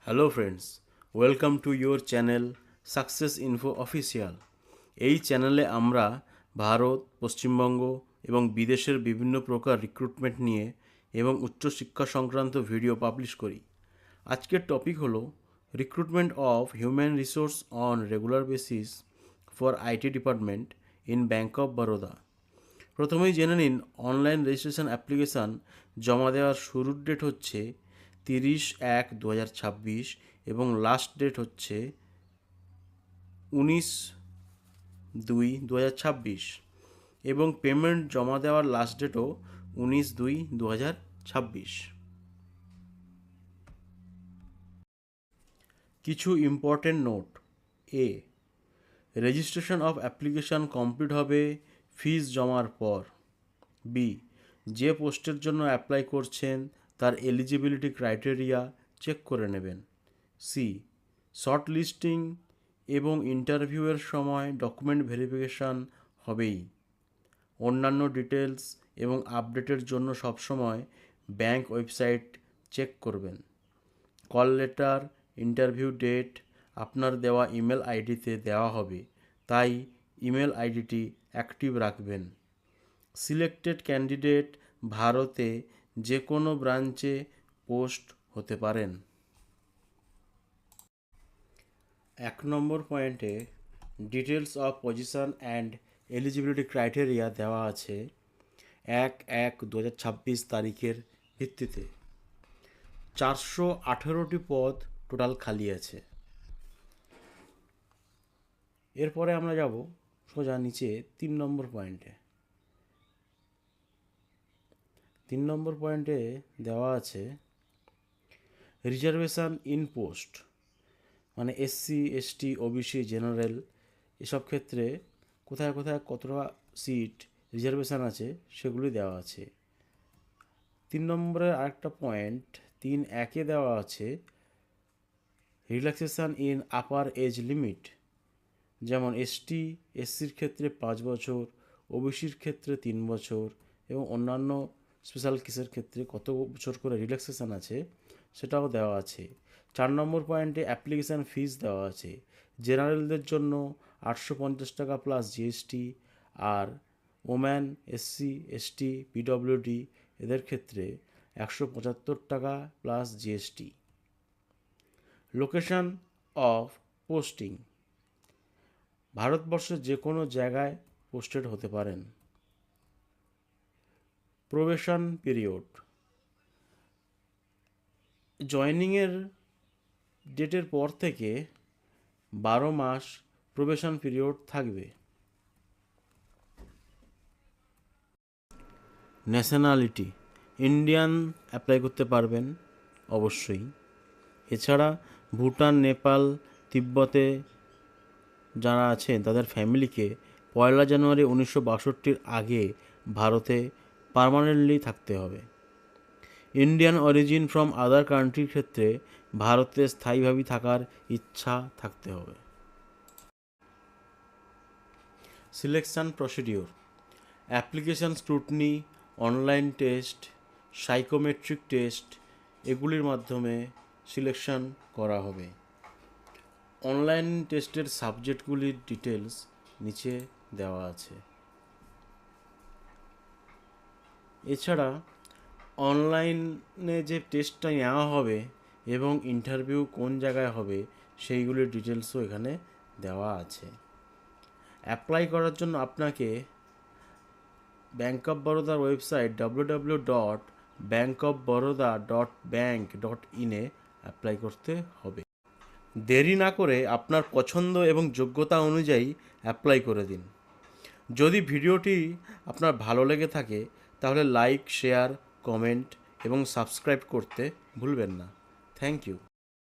Hello friends, welcome to your channel success info official. এই চ্যানেলে আমরা ভারত, পশ্চিমবঙ্গ এবং বিদেশের বিভিন্ন প্রকার রিক্রুটমেন্ট নিয়ে এবং উচ্চশিক্ষা সংক্রান্ত ভিডিও পাবলিশ করি। আজকের টপিক হলো recruitment of human resource on regular basis for IT department in bank of Baroda. প্রথমেই জেনে নিন, অনলাইন রেজিস্ট্রেশন অ্যাপ্লিকেশান জমা দেওয়ার শুরুর ডেট হচ্ছে 30/1/2026 এবং লাস্ট ডেট হচ্ছে 19/2/2026 এবং পেমেন্ট জমা দেওয়ার লাস্ট ডেটও 19/2/2026। কিছু important note: registration of application complete হবে ফিজ জমার পর। বি, যে পোস্টের জন্য অ্যাপ্লাই করছেন তার এলিজিবিলিটি ক্রাইটেরিয়া চেক করে নেবেন। সি, শর্ট লিস্টিং এবং ইন্টারভিউয়ের সময় ডকুমেন্ট ভেরিফিকেশান হবেই। অন্যান্য ডিটেলস এবং আপডেটের জন্য সবসময় ব্যাংক ওয়েবসাইট চেক করবেন। কল লেটার, ইন্টারভিউ ডেট আপনার দেওয়া ইমেল আইডিতে দেওয়া হবে, তাই ইমেল আইডিটি অ্যাক্টিভ রাখবেন। সিলেক্টেড ক্যান্ডিডেট ভারতে যে কোনো ব্রাঞ্চে পোস্ট হতে পারেন। 1 নম্বর পয়েন্টে details of position and eligibility criteria দেওয়া আছে 1/1/2026 তারিখের ভিত্তিতে। 418টি পদ টোটাল খালি আছে। এরপরে আমরা যাব সোজা নিচে 3 নম্বর পয়েন্টে। 3 নম্বর পয়েন্টে দেওয়া আছে রিজার্ভেশন ইন পোস্ট, মানে SC, ST, OBC, জেনারেল এসব ক্ষেত্রে কোথায় কোথায় কতটা সিট রিজার্ভেশন আছে সেগুলি দেওয়া আছে। 3 নম্বরের আরেকটা পয়েন্ট 3.1-এ দেওয়া আছে relaxation in upper age limit, যেমন ST, SCর ক্ষেত্রে 5 বছর, OBCর ক্ষেত্রে 3 বছর এবং অন্যান্য স্পেশাল কেসের ক্ষেত্রে কত বছর করে রিল্যাক্সেশন আছে সেটাও দেওয়া আছে। 4 নম্বর পয়েন্টে অ্যাপ্লিকেশান ফিস দেওয়া আছে। জেনারেলদের জন্য 850 টাকা প্লাস GST, আর ওম্যান, SC, ST, PWD এদের ক্ষেত্রে 175 টাকা plus GST। Location of posting, ভারতবর্ষের যে কোনো জায়গায় পোস্টেড হতে পারেন। প্রবেশন পিরিয়ড, জয়নিংয়ের ডেটের পর থেকে 12 মাস প্রবেশন পিরিয়ড থাকবে। ন্যাশনালিটি, ইন্ডিয়ান অ্যাপ্লাই করতে পারবেন অবশ্যই। এছাড়া ভুটান, নেপাল, তিব্বতে যারা আছেন তাদের ফ্যামিলিকে 1 জানুয়ারি 1962 আগে ভারতে পার্মানেন্টলি থাকতে হবে। ইন্ডিয়ান অরিজিন ফ্রম আদার কান্ট্রির ক্ষেত্রে ভারতে স্থায়ীভাবে থাকার ইচ্ছা থাকতে হবে। Selection procedure, application scrutiny, online test, psychometric test এগুলির মাধ্যমে সিলেকশন করা হবে। অনলাইন টেস্টের সাবজেক্টগুলির ডিটেলস নিচে দেওয়া আছে। এছাড়া অনলাইনে যে টেস্টটা নেওয়া হবে এবং ইন্টারভিউ কোন জায়গায় হবে সেইগুলির ডিটেলসও এখানে দেওয়া আছে। অ্যাপ্লাই করার জন্য আপনাকে ব্যাঙ্ক অফ বরোদার ওয়েবসাইট www.bankofbaroda.bank.in অ্যাপ্লাই করতে হবে। দেরি না করে আপনার পছন্দ এবং যোগ্যতা অনুযায়ী অ্যাপ্লাই করে দিন। যদি ভিডিওটি আপনার ভালো লেগে থাকে তাহলে লাইক, শেয়ার, কমেন্ট এবং সাবস্ক্রাইব করতে ভুলবেন না। Thank you.